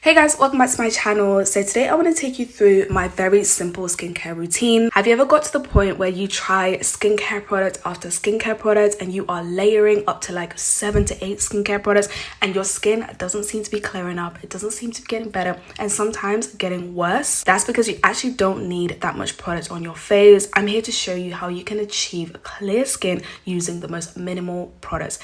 Hey guys, welcome back to my channel. So today I want to take you through my very simple skincare routine. Have you ever got to the point where you try skincare product after skincare product and you are layering up to like 7 to 8 skincare products and your skin doesn't seem to be clearing up, it doesn't seem to be getting better, and sometimes getting worse? That's because you actually don't need that much product on your face. I'm here to show you how you can achieve clear skin using the most minimal products.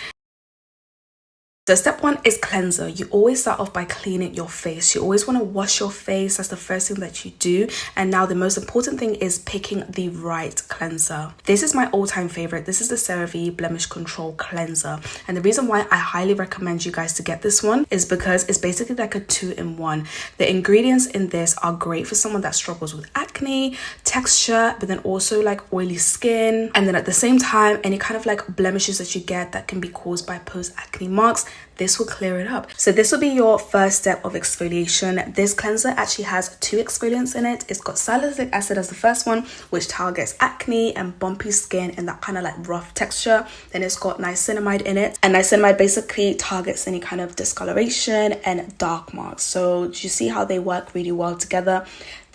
So step one is cleanser. You always start off by cleaning your face. You always want to wash your face. That's the first thing that you do. And now the most important thing is picking the right cleanser. This is my all-time favorite. This is the CeraVe Blemish Control Cleanser. And the reason why I highly recommend you guys to get this one is because it's basically like a 2-in-1. The ingredients in this are great for someone that struggles with acne, texture, but then also like oily skin. And then at the same time, any kind of like blemishes that you get that can be caused by post-acne marks, this will clear it up. So this will be your first step of exfoliation. This cleanser actually has 2 exfoliants in it. It's got salicylic acid as the first one, which targets acne and bumpy skin and that kind of like rough texture. Then it's got niacinamide in it, and niacinamide basically targets any kind of discoloration and dark marks. So do you see how they work really well together?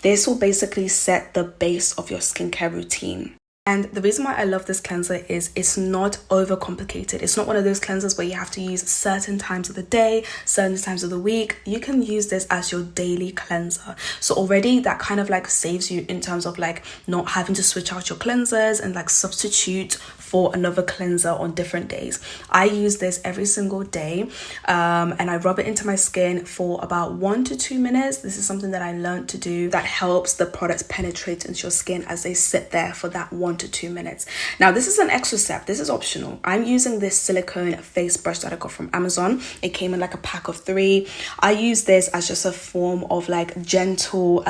This will basically set the base of your skincare routine. And the reason why I love this cleanser is it's not overcomplicated. It's not one of those cleansers where you have to use certain times of the day, certain times of the week. You can use this as your daily cleanser. So already that kind of like saves you in terms of like not having to switch out your cleansers and like substitute for another cleanser on different days. I use this every single day and I rub it into my skin for about 1 to 2 minutes. This is something that I learned to do that helps the products penetrate into your skin as they sit there for that 1 to 2 minutes. Now this is an extra step. This is optional. I'm using this silicone face brush that I got from Amazon. It came in like a pack of 3. I use this as just a form of like gentle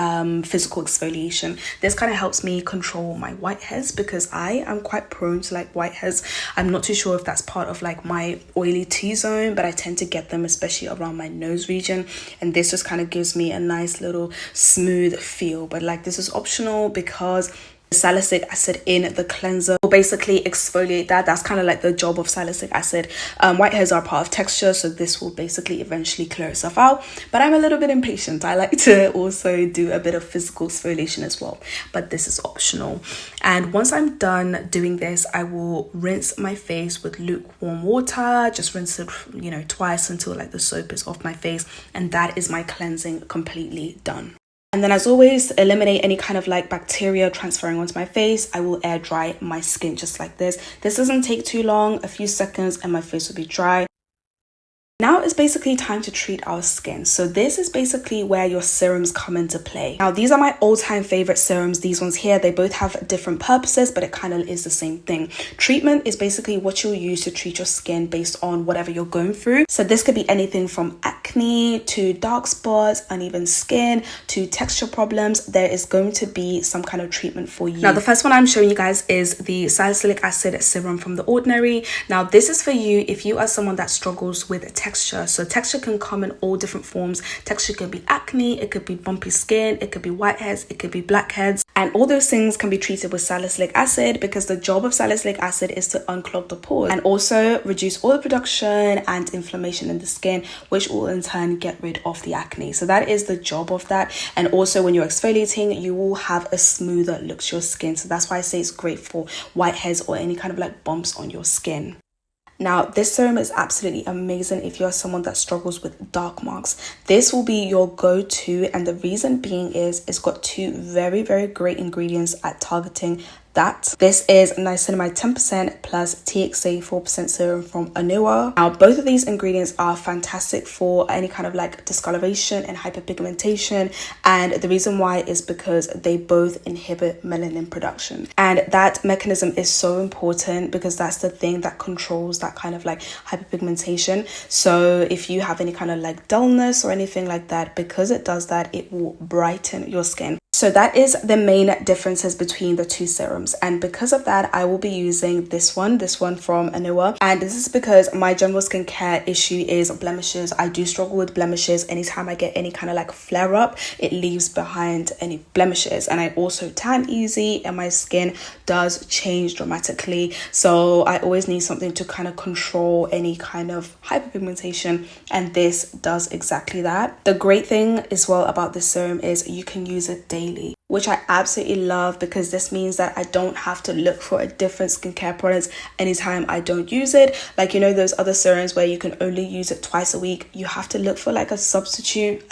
physical exfoliation. This kind of helps me control my whiteheads because I am quite prone to like whiteheads. I'm not too sure if that's part of like my oily T-zone, but I tend to get them especially around my nose region, and this just kind of gives me a nice little smooth feel. But like this is optional because salicylic acid in the cleanser will basically exfoliate that. That's kind of like the job of salicylic acid. Whiteheads are part of texture, so this will basically eventually clear itself out, but I'm a little bit impatient. I like to also do a bit of physical exfoliation as well, but this is optional. And once I'm done doing this, I will rinse my face with lukewarm water. Just rinse it, twice until like the soap is off my face, and that is my cleansing completely done. And then as always, to eliminate any kind of like bacteria transferring onto my face, I will air dry my skin just like this. This doesn't take too long, a few seconds, and my face will be dry. Now it's basically time to treat our skin. So this is basically where your serums come into play. Now these are my all-time favorite serums. These ones here, they both have different purposes, but it kind of is the same thing. Treatment is basically what you'll use to treat your skin based on whatever you're going through. So this could be anything from acne to dark spots, uneven skin, to texture problems. There is going to be some kind of treatment for you. Now the first one I'm showing you guys is the salicylic acid serum from The Ordinary. Now this is for you if you are someone that struggles with texture. So texture can come in all different forms. Texture can be acne, it could be bumpy skin, it could be whiteheads, it could be blackheads, and all those things can be treated with salicylic acid because the job of salicylic acid is to unclog the pores and also reduce oil production and inflammation in the skin, which will in turn get rid of the acne. So that is the job of that. And also when you're exfoliating, you will have a smoother look to your skin. So that's why I say it's great for whiteheads or any kind of like bumps on your skin. Now, this serum is absolutely amazing if you're someone that struggles with dark marks. This will be your go-to, and the reason being is it's got 2 very, very great ingredients at targeting that. This is niacinamide 10% plus TXA 4% serum from Anua. Now, both of these ingredients are fantastic for any kind of like discoloration and hyperpigmentation, and the reason why is because they both inhibit melanin production, and that mechanism is so important because that's the thing that controls that kind of like hyperpigmentation. So if you have any kind of like dullness or anything like that, because it does that, it will brighten your skin. So that is the main differences between the two serums, and because of that I will be using this one from Anua, and this is because my general skincare issue is blemishes. I do struggle with blemishes. Anytime I get any kind of like flare up, it leaves behind any blemishes, and I also tan easy and my skin does change dramatically, so I always need something to kind of control any kind of hyperpigmentation, and this does exactly that. The great thing as well about this serum is you can use it daily, which I absolutely love, because this means that I don't have to look for a different skincare product anytime I don't use it. Like, you know, those other serums where you can only use it twice a week, you have to look for like a substitute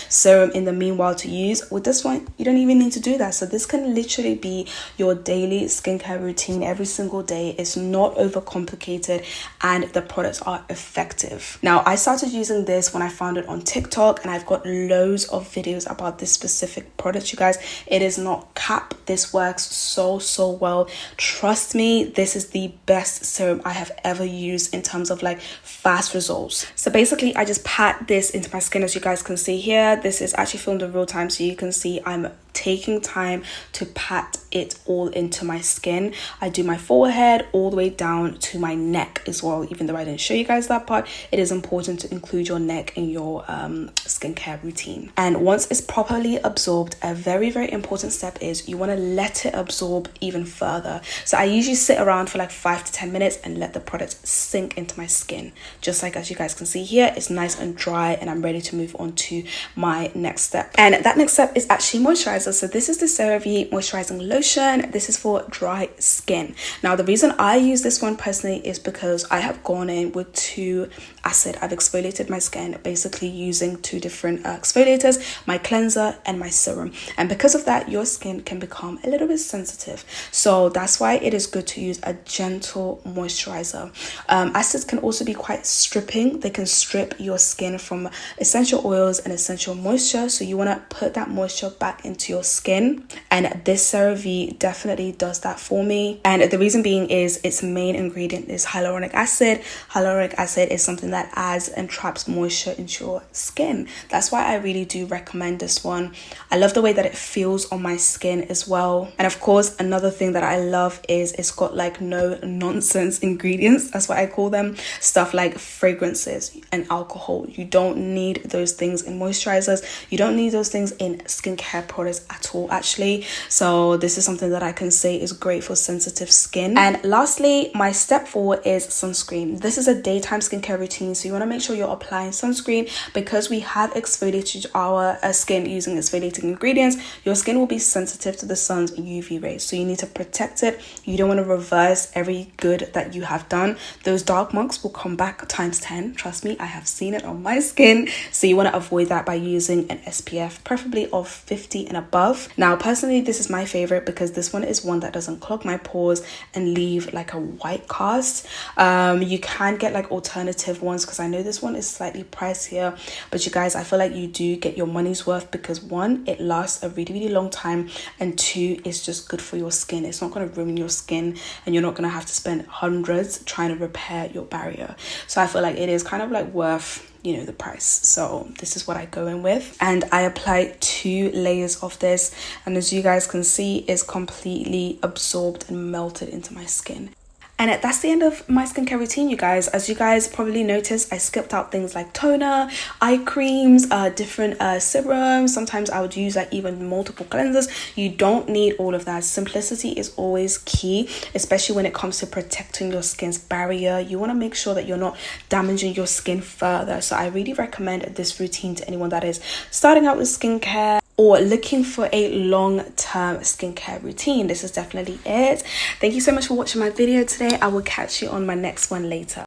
serum in the meanwhile to use. With this one, you don't even need to do that. So this can literally be your daily skincare routine every single day. It's not overcomplicated and the products are effective. Now, I started using this when I found it on TikTok, and I've got loads of videos about this specific product, you guys. It is not cap. This works so well. Trust me, this is the best serum I have ever used in terms of like fast results. So basically I just pat this into my skin. As you guys can see here, this is actually filmed in real time, so you can see I'm taking time to pat it all into my skin. I do my forehead all the way down to my neck as well. Even though I didn't show you guys that part, it is important to include your neck in your skincare routine. And once it's properly absorbed, a very important step is you want to let it absorb even further. So I usually sit around for like 5 to 10 minutes and let the product sink into my skin. Just like as you guys can see here, it's nice and dry, and I'm ready to move on to my next step. And that next step is actually moisturizer. So this is the CeraVe moisturizing lotion. This is for dry skin. Now, the reason I use this one personally is because I have gone in with 2 acid. I've exfoliated my skin basically using 2 different exfoliators, my cleanser and my serum. And because of that, your skin can become a little bit sensitive. So that's why it is good to use a gentle moisturizer. Acids can also be quite stripping. They can strip your skin from essential oils and essential moisture. So you want to put that moisture back into your skin, and this CeraVe definitely does that for me. And the reason being is its main ingredient is hyaluronic acid. Hyaluronic acid is something that adds and traps moisture into your skin. That's why I really do recommend this one. I love the way that it feels on my skin as well. And of course, another thing that I love is it's got like no nonsense ingredients. That's what I call them. Stuff like fragrances and alcohol. You don't need those things in moisturizers. You don't need those things in skincare products at all, actually. So this is something that I can say is great for sensitive skin. And lastly, my step 4 is sunscreen. This is a daytime skincare routine, so you want to make sure you're applying sunscreen, because we have exfoliated our skin using exfoliating ingredients. Your skin will be sensitive to the sun's UV rays, so you need to protect it. You don't want to reverse every good that you have done. Those dark marks will come back times 10. Trust me, I have seen it on my skin. So you want to avoid that by using an SPF, preferably of 50 and above. Now, personally, this is my favorite because this one is one that doesn't clog my pores and leave like a white cast. You can get like alternative ones, because I know this one is slightly pricier, but you guys, I feel like you do get your money's worth, because 1, it lasts a really long time, and 2, it's just good for your skin. It's not going to ruin your skin, and you're not going to have to spend hundreds trying to repair your barrier. So I feel like it is kind of like worth, you know, the price. So this is what I go in with, and I apply 2 layers of this, and as you guys can see, it's completely absorbed and melted into my skin. And that's the end of my skincare routine, you guys. As you guys probably noticed, I skipped out things like toner, eye creams, different serums. Sometimes I would use like even multiple cleansers. You don't need all of that. Simplicity is always key, especially when it comes to protecting your skin's barrier. You want to make sure that you're not damaging your skin further. So I really recommend this routine to anyone that is starting out with skincare or looking for a long-term skincare routine. This is definitely it. Thank you so much for watching my video today. I will catch you on my next one later.